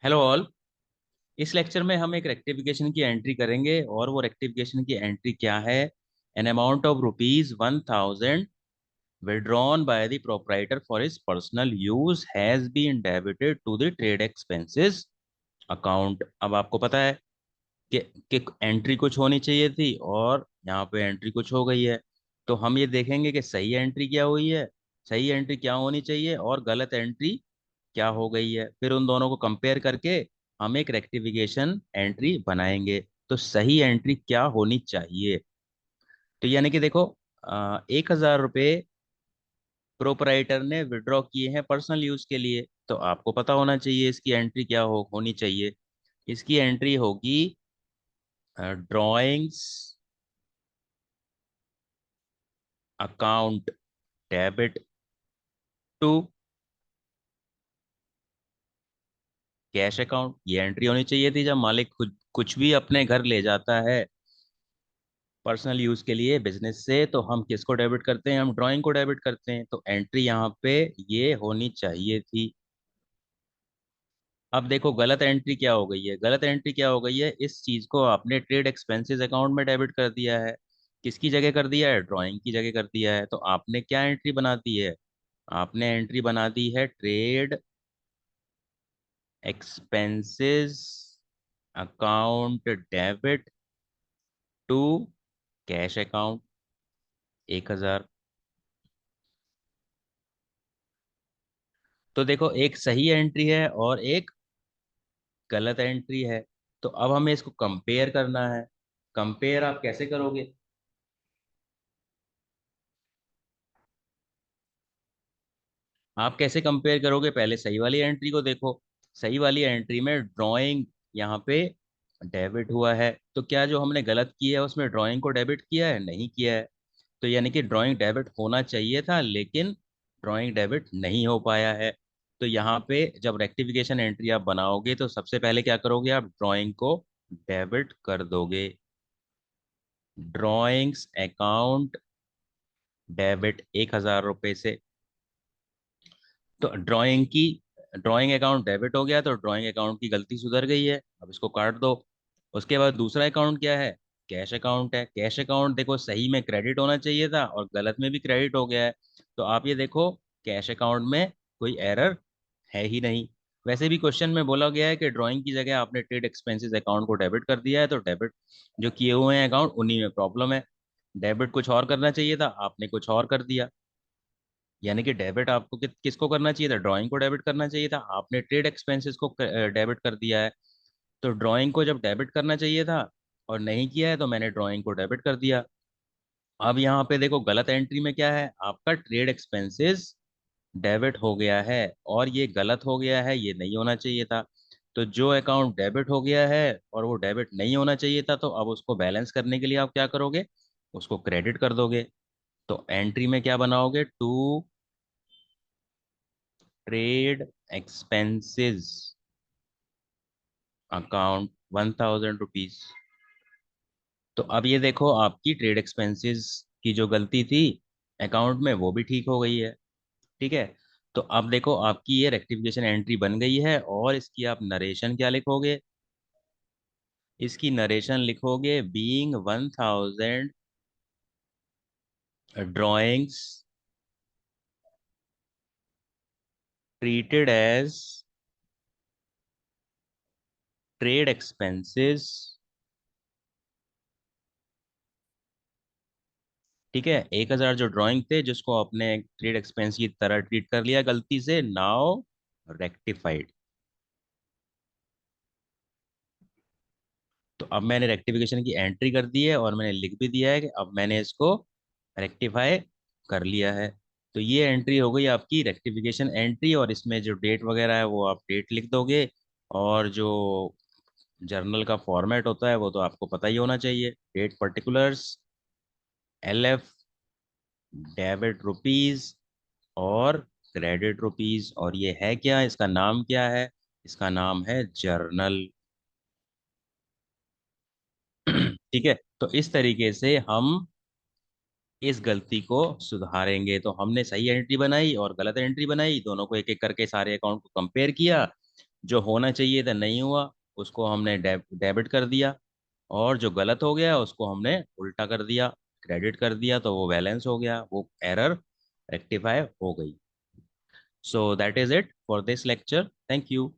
Hello all. इस lecture में हम एक रेक्टिफिकेशन की एंट्री करेंगे और वो रेक्टिफिकेशन की एंट्री क्या है। An amount of ₹1000 withdrawn by the proprietor for his personal use has been debited to the trade expenses account। अब आपको पता है कि, कि एंट्री कुछ होनी चाहिए थी और यहाँ पे एंट्री कुछ हो गई है। तो हम ये देखेंगे कि सही एंट्री क्या हुई है, सही एंट्री क्या होनी चाहिए और गलत एंट्री क्या हो गई है। फिर उन दोनों को कंपेयर करके हम एक रेक्टिफिकेशन एंट्री बनाएंगे। तो सही एंट्री क्या होनी चाहिए। तो यानी कि देखो, 1000 रुपये प्रोपराइटर ने विड्रॉ किए हैं पर्सनल यूज के लिए। तो आपको पता होना चाहिए इसकी एंट्री क्या होनी चाहिए। इसकी एंट्री होगी drawings account debit to cash account. ये एंट्री होनी चाहिए थी जब मालिक खुद कुछ भी अपने घर ले जाता है पर्सनल यूज के लिए बिजनेस से, तो हम किसको डेबिट करते हैं, हम ड्राइंग को डेबिट करते हैं। तो एंट्री यहाँ पे ये होनी चाहिए थी। अब देखो गलत एंट्री क्या हो गई है। गलत एंट्री क्या हो गई है, इस चीज को आपने ट्रेड एक्सपेंसेस अकाउंट में डेबिट कर दिया है। किसकी जगह कर दिया है, ड्राइंग की जगह कर दिया है। तो आपने क्या एंट्री बना दी है, आपने एंट्री बना दी है trade expenses account debit to cash account 1000। तो देखो एक सही एंट्री है और एक गलत एंट्री है। तो अब हमें इसको कंपेयर करना है। कंपेयर आप कैसे करोगे, आप कैसे कंपेयर करोगे, पहले सही वाली एंट्री को देखो। सही वाली एंट्री में ड्राइंग यहाँ पे डेबिट हुआ है। तो क्या जो हमने गलत किया है उसमें ड्राइंग को डेबिट किया है, नहीं किया है। तो यानी कि ड्राइंग डेबिट होना चाहिए था लेकिन ड्राइंग डेबिट नहीं हो पाया है। तो यहाँ पे जब रेक्टिफिकेशन एंट्री आप बनाओगे तो सबसे पहले क्या करोगे, आप ड्राइंग को डेबिट कर दोगे। ड्राइंग्स अकाउंट डेबिट 1000 रुपये से। तो ड्राइंग अकाउंट डेबिट हो गया तो ड्राइंग अकाउंट की गलती सुधर गई है, अब इसको काट दो। उसके बाद दूसरा अकाउंट क्या है, कैश अकाउंट है। कैश अकाउंट देखो सही में क्रेडिट होना चाहिए था और गलत में भी क्रेडिट हो गया है। तो आप ये देखो कैश अकाउंट में कोई एरर है ही नहीं। वैसे भी क्वेश्चन में बोला गया है कि ड्राइंग की जगह आपने ट्रेड एक्सपेंसेस अकाउंट को डेबिट कर दिया है, तो डेबिट जो किए हुए हैं अकाउंट उन्हीं में प्रॉब्लम है। डेबिट कुछ और करना चाहिए था, आपने कुछ और कर दिया। यानी कि डेबिट आपको किसको करना चाहिए था, ड्राइंग को डेबिट करना चाहिए था, आपने ट्रेड एक्सपेंसेस को डेबिट कर दिया है। तो ड्राइंग को जब डेबिट करना चाहिए था और नहीं किया है तो मैंने ड्राइंग को डेबिट कर दिया। अब यहाँ पे देखो गलत एंट्री में क्या है, आपका ट्रेड एक्सपेंसेस डेबिट हो गया है और ये गलत हो गया है, ये नहीं होना चाहिए था। तो जो अकाउंट डेबिट हो गया है और वो डेबिट नहीं होना चाहिए था, तो अब उसको बैलेंस करने के लिए आप क्या करोगे, उसको क्रेडिट कर दोगे। तो एंट्री में क्या बनाओगे, टू ट्रेड एक्सपेंसेस अकाउंट ₹1000। तो अब ये देखो आपकी ट्रेड एक्सपेंसेस की जो गलती थी अकाउंट में वो भी ठीक हो गई है। ठीक है। तो अब देखो आपकी ये रेक्टिफिकेशन एंट्री बन गई है और इसकी आप नरेशन क्या लिखोगे, इसकी नरेशन लिखोगे being 1000 drawings treated as trade expenses. ठीक है, 1000 जो ड्राइंग थे जिसको आपने ट्रेड एक्सपेंस की तरह ट्रीट कर लिया गलती से, नाउ रेक्टिफाइड। तो अब मैंने रेक्टिफिकेशन की एंट्री कर दी है और मैंने लिख भी दिया है कि अब मैंने इसको रेक्टिफाई कर लिया है। तो ये एंट्री हो गई आपकी रेक्टिफिकेशन एंट्री, और इसमें जो डेट वगैरह है वो आप डेट लिख दोगे। और जो जर्नल का फॉर्मेट होता है वो तो आपको पता ही होना चाहिए, date particulars, LF, debit rupees और क्रेडिट रुपीज। और ये है क्या, इसका नाम क्या है, इसका नाम है जर्नल। ठीक है। तो इस तरीके से हम इस गलती को सुधारेंगे। तो हमने सही एंट्री बनाई और गलत एंट्री बनाई, दोनों को एक एक करके सारे अकाउंट को कंपेयर किया जो होना चाहिए था नहीं हुआ, उसको हमने डेबिट कर दिया, और जो गलत हो गया उसको हमने उल्टा कर दिया, क्रेडिट कर दिया, तो वो बैलेंस हो गया, वो एरर रेक्टिफाई हो गई। So that is it for this lecture, thank you.